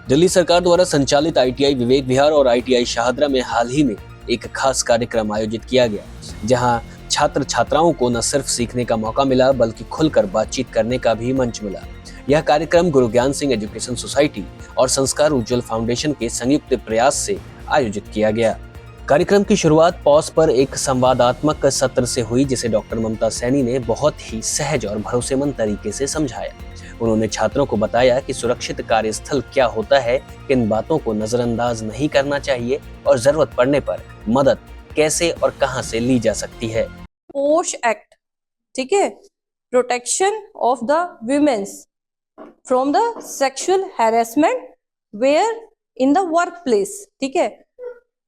दिल्ली सरकार द्वारा संचालित आईटीआई विवेक विहार और आईटीआई शाहदरा में हाल ही में एक खास कार्यक्रम आयोजित किया गया, जहां छात्र छात्राओं को न सिर्फ सीखने का मौका मिला बल्कि खुलकर बातचीत करने का भी मंच मिला। यह कार्यक्रम गुरु ज्ञान सिंह एजुकेशन सोसाइटी और संस्कार उज्ज्वल फाउंडेशन के संयुक्त प्रयास से आयोजित किया गया। कार्यक्रम की शुरुआत पॉज पर एक संवादात्मक सत्र से हुई, जिसे डॉक्टर ममता सैनी ने बहुत ही सहज और भरोसेमंद तरीके से समझाया। उन्होंने छात्रों को बताया कि सुरक्षित कार्यस्थल क्या होता है, किन बातों को नजरअंदाज नहीं करना चाहिए और जरूरत पड़ने पर मदद कैसे और कहां से ली जा सकती है। पोश एक्ट, ठीक है, protection of the womens from the sexual harassment where in the work place, ठीक है।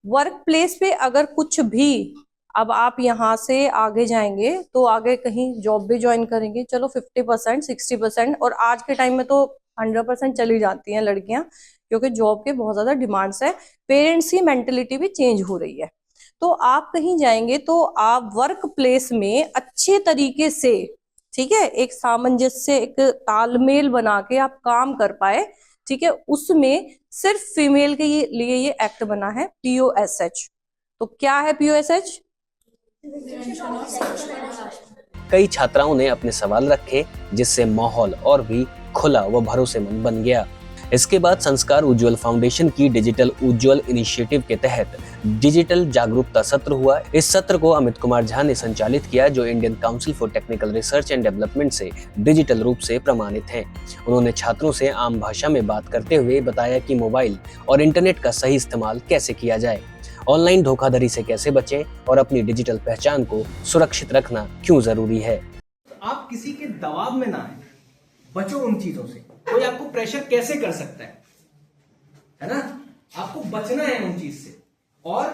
वर्क प्लेस पे अगर कुछ भी, अब आप यहाँ से आगे जाएंगे तो आगे कहीं जॉब भी ज्वाइन करेंगे, चलो 50% 60%, और आज के टाइम में तो 100% चली जाती हैं लड़कियां, क्योंकि जॉब के बहुत ज्यादा डिमांड्स है। पेरेंट्स की मेंटेलिटी भी चेंज हो रही है। तो आप कहीं जाएंगे तो आप वर्क प्लेस में अच्छे तरीके से, ठीक है, एक सामंजस्य, एक तालमेल बना के आप काम कर पाए, ठीक है। उसमें सिर्फ फीमेल के लिए ये एक्ट बना है, POSH। तो क्या है POSH? कई छात्राओं ने अपने सवाल रखे, जिससे माहौल और भी खुला व भरोसेमंद बन गया। इसके बाद संस्कार उज्ज्वल फाउंडेशन की डिजिटल उज्ज्वल इनिशिएटिव के तहत डिजिटल जागरूकता सत्र हुआ। इस सत्र को अमित कुमार झा ने संचालित किया, जो Indian council for technical research and development से डिजिटल रूप से प्रमाणित हैं। उन्होंने छात्रों से आम भाषा में बात करते हुए बताया कि मोबाइल और इंटरनेट का सही इस्तेमाल कैसे किया जाए, ऑनलाइन धोखाधड़ी से कैसे बचें और अपनी डिजिटल पहचान को सुरक्षित रखना क्यों जरूरी है। आप किसी के दबाव में ना आए, बचो उन चीजों से। कोई आपको प्रेशर कैसे कर सकता है ना? आपको बचना है उन चीज से, और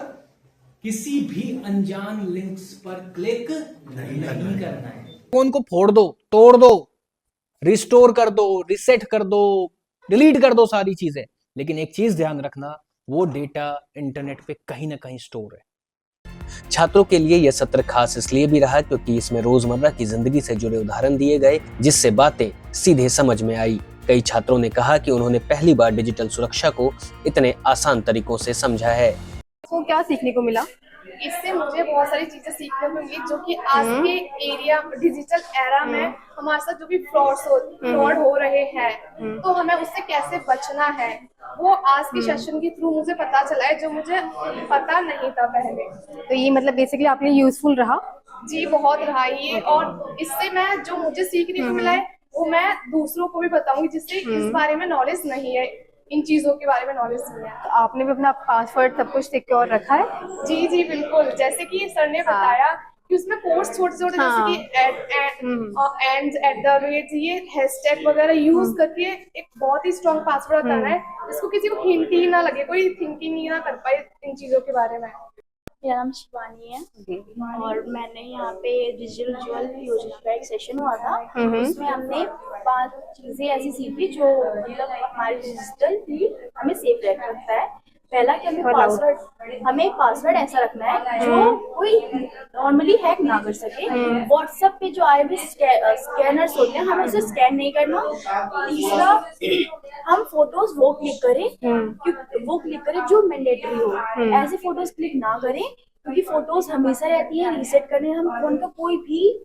किसी भी अनजान लिंक्स पर क्लिक नहीं करना है। फोन को फोड़ दो, तोड़ दो, रिस्टोर कर दो, रिसेट कर दो, डिलीट कर दो सारी चीजें, लेकिन एक चीज ध्यान रखना, वो डेटा इंटरनेट पे कहीं ना कहीं स्टोर है। छात्रों के लिए यह सत्र खास इसलिए भी रहा क्योंकि इसमें रोजमर्रा की जिंदगी से जुड़े उदाहरण दिए गए, जिससे बातें सीधे समझ में आई। कई छात्रों ने कहा कि उन्होंने पहली बार डिजिटल सुरक्षा को इतने आसान तरीकों से समझा है। तो क्या सीखने को मिला? इससे मुझे बहुत सारी चीजें सीखने को मिली, जो कि आज के एरिया डिजिटल एरा में हमारे साथ जो भी फ्रॉड हो रहे हैं, तो हमें उससे कैसे बचना है, वो आज के सेशन के थ्रू मुझे पता चला है, जो मुझे पता नहीं था पहले। तो ये मतलब बेसिकली आपने यूजफुल रहा? जी बहुत रहा ये, और इससे मैं जो मुझे सीखने को मिला है वो मैं दूसरों को भी बताऊंगी, जिससे इस बारे में नॉलेज नहीं है, इन चीजों के बारे में नॉलेज नहीं है। तो आपने भी अपना पासवर्ड सब कुछ सिक्योर रखा है? जी जी बिल्कुल, जैसे कि सर ने बताया कि उसमें कोड्स छोटे-छोटे जैसे कि @, ये हैशटैग वगैरह यूज करके एक बहुत ही स्ट्रॉन्ग पासवर्ड बताना है, जिसको किसी को हिंट ही ना लगे, कोई थिंकिंग ही ना कर पाए इन चीजों के बारे में। मेरा नाम शिवानी है और मैंने यहाँ पे डिजिटल ज्वेल योजना का एक सेशन हुआ था। उसमें हमने 5 चीजें ऐसी सीखी जो मतलब हमारे डिजिटल हमें सेफ रखता है। पहला कि हमें पासवर्ड ऐसा रखना है जो कोई नॉर्मली हैक ना कर सके। व्हाट्सएप पे जो आए हुए स्कैनर्स होते हैं, हमें उसे स्कैन नहीं करना। तीसरा, हम फोटोज वो क्लिक करें जो मैंडेटरी हो। ऐसे फोटोज क्लिक ना करें, क्योंकि फोटोज हमेशा रहती है, रीसेट करने हम फोन का कोई भी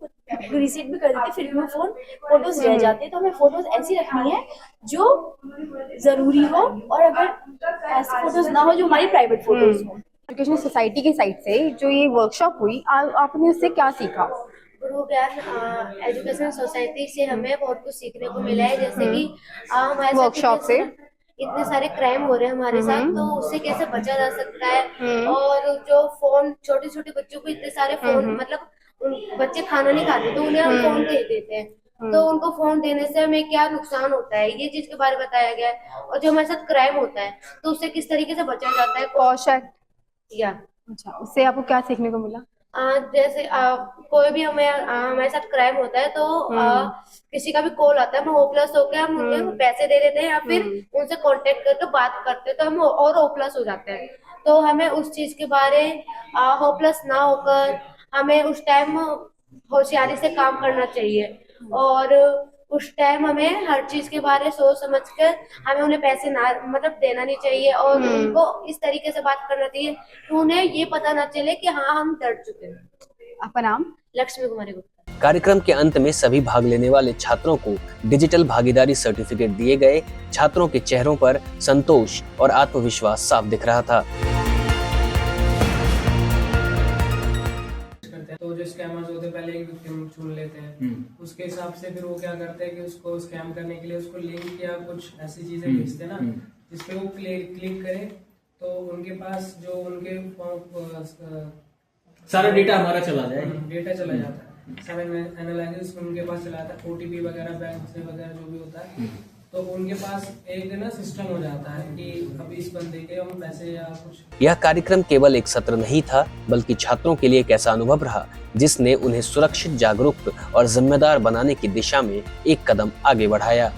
रीसेट भी कर देते फिर भी फोटोज रह जाते हैं। तो हमें फोटोज ऐसी रखनी है जो जरूरी हो, और अगर ऐसी फोटोज ना हो जो हमारी प्राइवेट फोटोज हो। एजुकेशन सोसाइटी की साइड से जो ये वर्कशॉप हुई, आपने उससे क्या सीखा? गुरु ज्ञान एजुकेशन सोसाइटी से हमें बहुत कुछ सीखने को मिला है, जैसे कि हमारे वर्कशॉप से इतने सारे क्राइम हो रहे हैं हमारे साथ, तो उससे कैसे बचा जा सकता है। और जो फोन, छोटे छोटे बच्चों को इतने सारे फोन, मतलब बच्चे खाना नहीं खाते तो उन्हें हम फोन दे देते हैं, तो उनको फोन देने से हमें क्या नुकसान होता है, ये चीज के बारे में बताया गया है। और जो हमारे साथ क्राइम होता है तो उससे किस तरीके से बचा जाता है। पॉश एक्ट, या अच्छा, उससे आपको क्या सीखने को मिला? जैसे कोई भी हमारे साथ क्राइम होता है तो किसी का भी कॉल आता है, हम होपलेस होकर हम उन्हें पैसे दे देते हैं या फिर उनसे कांटेक्ट करके बात करते हैं, तो हम और होपलेस हो जाते हैं। तो हमें उस चीज के बारे होपलेस ना होकर हमें उस टाइम होशियारी से काम करना चाहिए। और उस टाइम हमें हर चीज के बारे में सोच समझ कर हमें उन्हें पैसे ना मतलब देना नहीं चाहिए और उनको इस तरीके से बात करना चाहिए कि उन्हें ये पता ना चले कि हाँ हम डर चुके हैं। आपका नाम? लक्ष्मी कुमारी गुप्ता। कार्यक्रम के अंत में सभी भाग लेने वाले छात्रों को डिजिटल भागीदारी सर्टिफिकेट दिए गए। छात्रों के चेहरों पर संतोष और आत्मविश्वास साफ दिख रहा था। तो जो स्कैमर्स होते हैं पहले एक विक्टिम चुन लेते हैं, उसके हिसाब से फिर वो क्या करते हैं कि उसको स्कैम करने के लिए उसको लिंक या कुछ ऐसी चीजें भेजते हैं ना, जिसपे वो क्लिक करे तो उनके पास जो उनके सारा डेटा हमारा चला जाए, डेटा चला जाता है, सारे एनालिसिस उनके पास चला जाता है, ओटीपी वगैरह बैंक से वगैरह जो भी होता है, तो उनके पास एक ना सिस्टम हो जाता है कि अभी इस बंदे के हम पैसे या कुछ। यह कार्यक्रम केवल एक सत्र नहीं था, बल्कि छात्रों के लिए एक ऐसा अनुभव रहा जिसने उन्हें सुरक्षित, जागरूक और जिम्मेदार बनाने की दिशा में एक कदम आगे बढ़ाया।